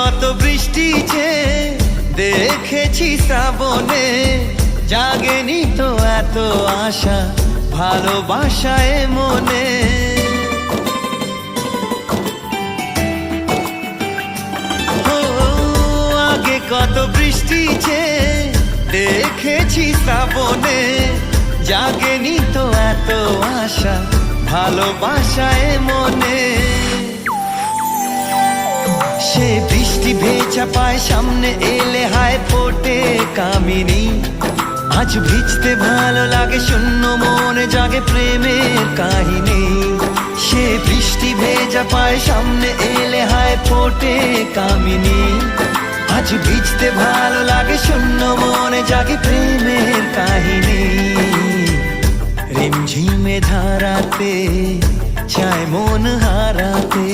কত বৃষ্টি যে দেখেছি শ্রাবণে, জাগেনি তো এত আশা ভালোবাসায় মনে। আগে কত বৃষ্টি যে দেখেছি শ্রাবণে, জাগেনি তো এত আশা ভালোবাসায় মনে। সে বৃষ্টি ভেজা পায় সামনে এলে হায় ফোটে কামিনী। আজ ভিজতে ভালো লাগে শূন্য মনে জাগে প্রেমের কাহিনী। সে বৃষ্টি ভেজা পায় সামনে এলে হায় ফোটে কামিনী। আজ ভিজতে ভালো লাগে শূন্য মনে জাগে প্রেমের কাহিনী। রিমঝিমে ধারাতে চায় মন হারাতে।